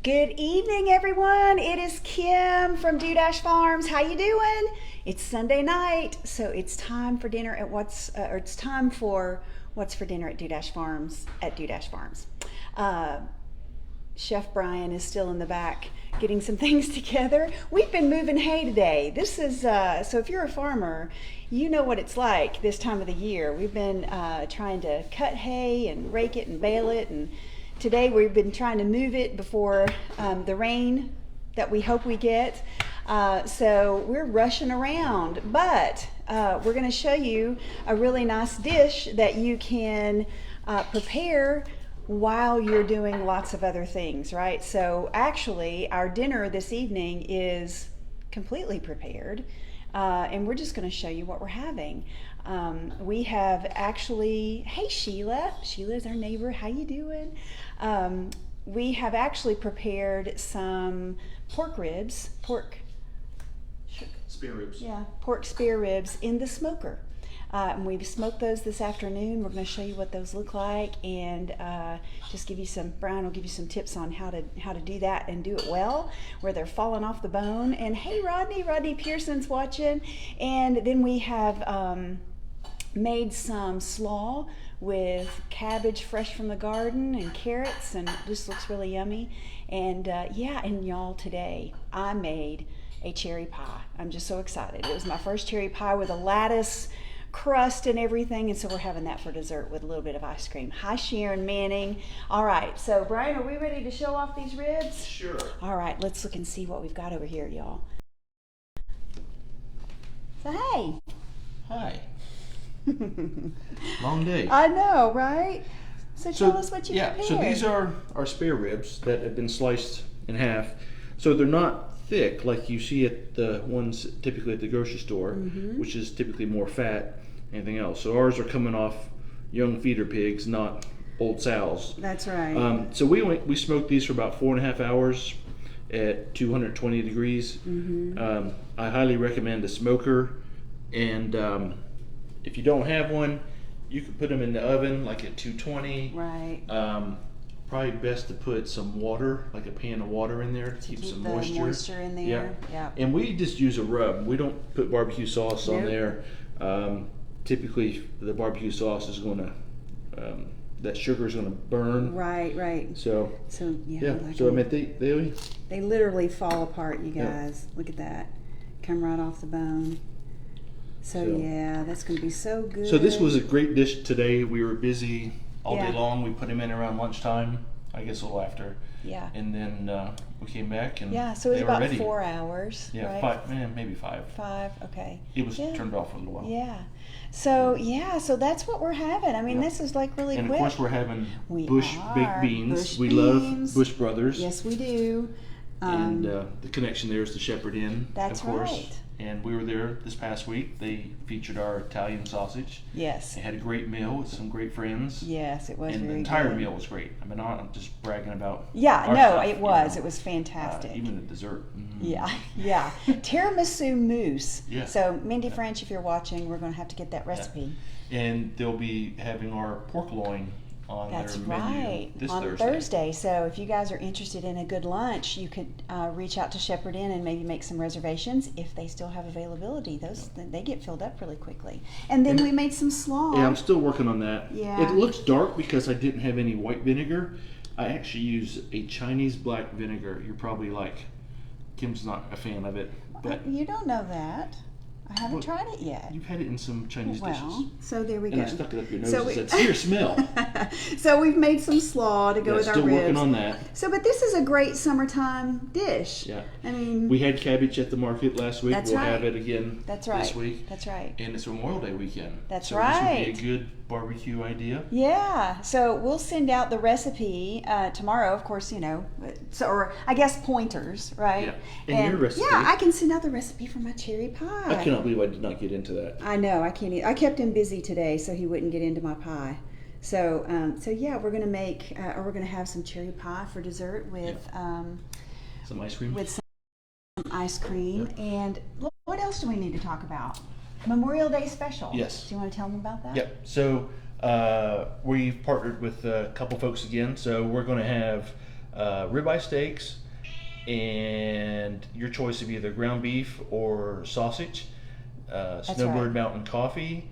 Good evening, everyone. It is Kim from Do Farms. How you doing? It's Sunday night, so it's time for dinner at it's time for what's for dinner at Do Farms at Do Farms. Chef Brian is still in the back getting some things together. We've been moving hay today. This is so if you're a farmer, you know what it's like this time of the year. We've been trying to cut hay and rake it and bale it, and today we've been trying to move it before the rain that we hope we get. So we're rushing around, but we're going to show you a really nice dish that you can prepare while you're doing lots of other things, right? So actually our dinner this evening is completely prepared, and we're just going to show you what we're having. We have actually, hey Sheila's our neighbor, how you doing? We have actually prepared some pork spare ribs. Yeah, pork spare ribs in the smoker. And we've smoked those this afternoon. We're going to show you what those look like, and just give you Brian will give you some tips on how to do that and do it well, where they're falling off the bone. And hey, Rodney Pearson's watching. And then we have made some slaw with cabbage fresh from the garden and carrots, and it just looks really yummy. And and y'all, today I made a cherry pie. I'm just so excited. It was my first cherry pie with a lattice crust and everything, and so we're having that for dessert with a little bit of ice cream. Hi, Sharon Manning. All right, so Brian, are we ready to show off these ribs? Sure. All right, let's look and see what we've got over here, y'all. So hey. Hi. Long day. I know, right? So tell us what you prepared. So these are our spare ribs that have been sliced in half. So they're not thick like you see at the ones typically at the grocery store, which is typically more fat, anything else. So ours are coming off young feeder pigs, not old sows. That's right. So we smoked these for about 4.5 hours at 220 degrees. I highly recommend a smoker, and if you don't have one, you can put them in the oven like at 220. Right. Probably best to put some water, like a pan of water in there to keep some moisture in there. Yeah. And we just use a rub. We don't put barbecue sauce on there. Typically, the barbecue sauce is going to, that sugar is going to burn. Right. So yeah. Like so I mean, they literally fall apart, you guys. Yeah. Look at that. Come right off the bone. So yeah, that's going to be so good. So this was a great dish today. We were busy all day long. We put him in around lunchtime, I guess a little after. Yeah. And then we came back and so it was about ready. 4 hours. Yeah, right? maybe 5. 5, okay. It was turned off for a little while. Yeah. So that's what we're having. I mean, this is like really quick. And of course we're having Bush baked beans. We love Bush Brothers. Yes, we do. And the connection there is the Shepherd Inn, that's of course. Right. And we were there this past week. They featured our Italian sausage. Yes. They had a great meal with some great friends. Yes, it was. And the entire meal was great. I mean, I'm just bragging about. Yeah, our no, stuff, it was. It was fantastic. Even the dessert. Yeah. Tiramisu mousse. Yeah. So Mindy French, if you're watching, we're going to have to get that recipe. Yeah. And they'll be having our pork loin on That's their right. menu this on Thursday. So if you guys are interested in a good lunch, you could reach out to Shepherd Inn and maybe make some reservations if they still have availability. They get filled up really quickly. And then we made some slaw. Yeah, I'm still working on that. Yeah. It looks dark because I didn't have any white vinegar. I actually use a Chinese black vinegar. You're probably like, Kim's not a fan of it, but you don't know that. I haven't tried it yet. You've had it in some Chinese dishes. So there we go. And I stuck it up your nose and said, "Here, smell." So we've made some slaw to go with our ribs. Still working on that. So, but this is a great summertime dish. Yeah. I mean, we had cabbage at the market last week. That's we'll right. have it again this week. That's right. And it's Memorial Day weekend. That's so right. This would be a good barbecue idea. Yeah. So we'll send out the recipe tomorrow. Of course, or I guess pointers, right? Yeah. And your recipe. Yeah, I can send out the recipe for my cherry pie. I cannot believe I did not get into that. I know. I can't. I kept him busy today, so he wouldn't get into my pie. So, yeah, we're gonna make, or we're gonna have some cherry pie for dessert with some ice cream. With some ice cream, and what else do we need to talk about? Memorial Day special. Yes. Do you want to tell them about that? Yep. So we've partnered with a couple folks again. So we're going to have ribeye steaks, and your choice of either ground beef or sausage. Snowbird right. Mountain Coffee.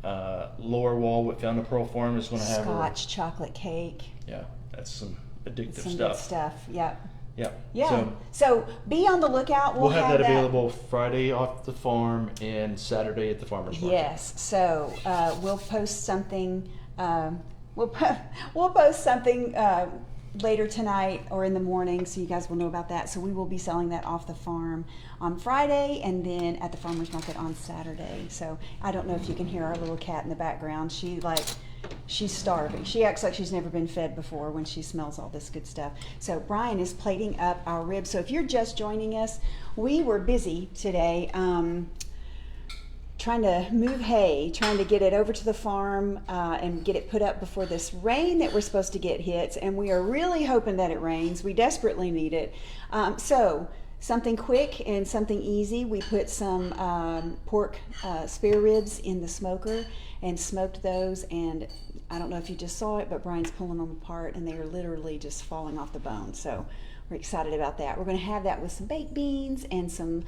Laura Wall at Found a Pearl Farm is going to have Scotch chocolate cake. Yeah, that's some addictive Some stuff. good stuff. Yep. Yeah. Yeah. So be on the lookout. We'll have that available Friday off the farm and Saturday at the farmer's market. Yes. So we'll post something. We'll post something later tonight or in the morning, so you guys will know about that. So we will be selling that off the farm on Friday, and then at the farmer's market on Saturday. So I don't know if you can hear our little cat in the background. She's starving. She acts like she's never been fed before when she smells all this good stuff. So Brian is plating up our ribs. So if you're just joining us, we were busy today trying to move hay, trying to get it over to the farm and get it put up before this rain that we're supposed to get hits. And we are really hoping that it rains. We desperately need it. So something quick and something easy. We put some pork spare ribs in the smoker and smoked those, and I don't know if you just saw it, but Brian's pulling them apart and they are literally just falling off the bone. So we're excited about that. We're going to have that with some baked beans and some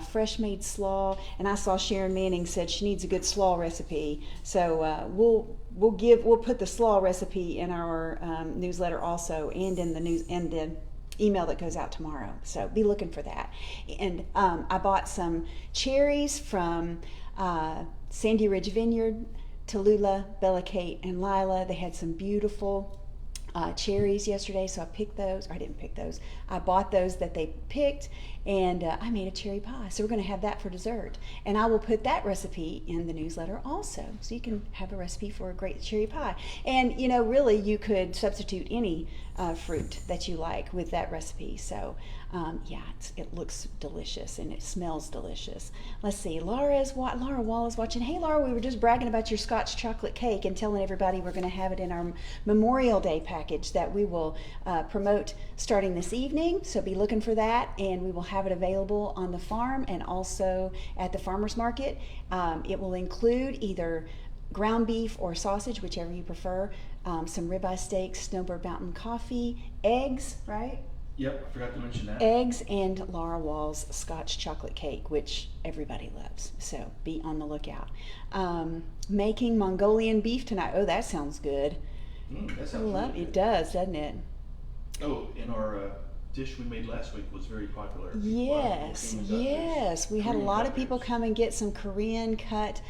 fresh made slaw. And I saw Sharon Manning said she needs a good slaw recipe, so we'll put the slaw recipe in our newsletter also, and in the email that goes out tomorrow. So be looking for that. And I bought some cherries from Sandy Ridge Vineyard. Tallulah, Bella Kate, and Lila. They had some beautiful cherries yesterday, so I picked those. Or I didn't pick those. I bought those that they picked, and I made a cherry pie. So we're going to have that for dessert. And I will put that recipe in the newsletter also, so you can have a recipe for a great cherry pie. And, you know, really, you could substitute any fruit that you like with that recipe. So, yeah, it looks delicious and it smells delicious. Let's see, Laura Wall is watching. Hey, Laura, we were just bragging about your Scotch chocolate cake and telling everybody we're going to have it in our Memorial Day package that we will promote starting this evening. So be looking for that, and we will have it available on the farm and also at the farmer's market. It will include either ground beef or sausage, whichever you prefer, some ribeye steaks, Snowbird Mountain Coffee, eggs, right? Yep, I forgot to mention that. Eggs and Laura Wall's Scotch chocolate cake, which everybody loves. So be on the lookout. Making Mongolian beef tonight. Oh, that sounds good. That sounds really good. It does, doesn't it? Oh, and our dish we made last week was very popular. Yes, yes. We had a lot of people come and get some Korean cut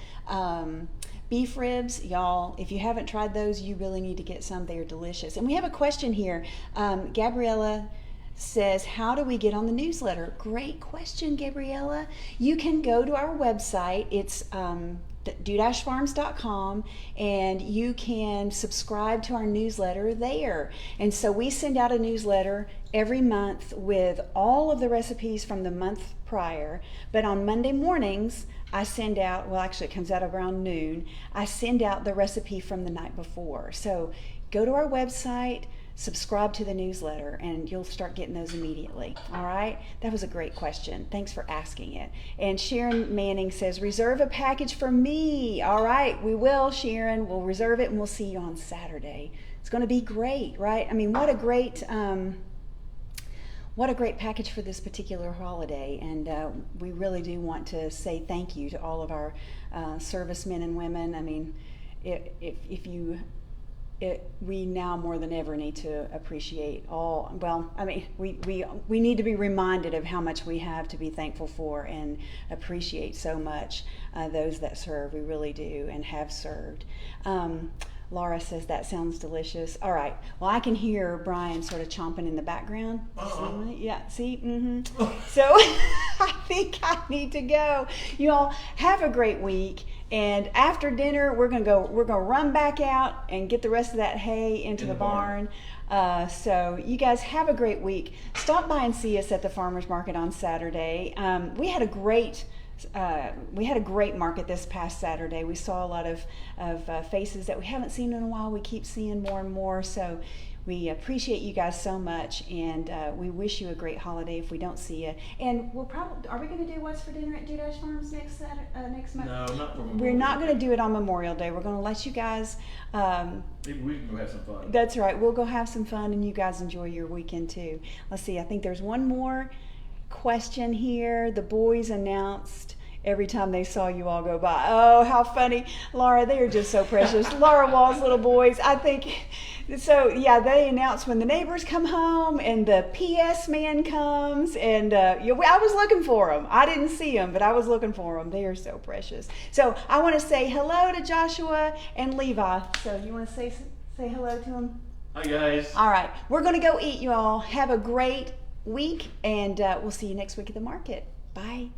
beef ribs. Y'all, if you haven't tried those, you really need to get some. They are delicious. And we have a question here. Gabriella says, how do we get on the newsletter? Great question, Gabriella. You can go to our website. It's do-farms.com, and you can subscribe to our newsletter there. And so we send out a newsletter every month with all of the recipes from the month prior, but on Monday mornings I send out, well, actually it comes out around noon, I send out the recipe from the night before. So go to our website, subscribe to the newsletter, and you'll start getting those immediately. All right? That was a great question. Thanks for asking it. And Sharon Manning says, reserve a package for me. All right, we will, Sharon. We'll reserve it, and we'll see you on Saturday. It's going to be great, right? I mean, what a great package for this particular holiday. And we really do want to say thank you to all of our servicemen and women. I mean, we now more than ever need to appreciate all. Well, I mean, we need to be reminded of how much we have to be thankful for and appreciate so much those that serve. We really do and have served. Laura says that sounds delicious. All right. Well, I can hear Brian sort of chomping in the background. Yeah. See. So I think I need to go. You all have a great week. And after dinner, we're gonna run back out and get the rest of that hay into the barn. So you guys have a great week. Stop by and see us at the farmer's market on Saturday. We had a great market this past Saturday. We saw a lot of faces that we haven't seen in a while. We keep seeing more and more. So We appreciate you guys so much, and we wish you a great holiday if we don't see you. And we'll probably, are we going to do What's for Dinner at Dudash Farms next month? No, not for Memorial We're not Day. going to do it on Memorial Day. We're going to let you guys. Maybe we can go have some fun. That's right. We'll go have some fun, and you guys enjoy your weekend too. Let's see. I think there's one more question here. The boys announced every time they saw you all go by. Oh, how funny. Laura, they are just so precious. Laura Wall's little boys, I think. So, yeah, they announce when the neighbors come home and the PS man comes. And I was looking for them. I didn't see them, but I was looking for them. They are so precious. So I want to say hello to Joshua and Levi. So you want to say hello to them? Hi, guys. All right. We're going to go eat, you all. Have a great week, and we'll see you next week at the market. Bye.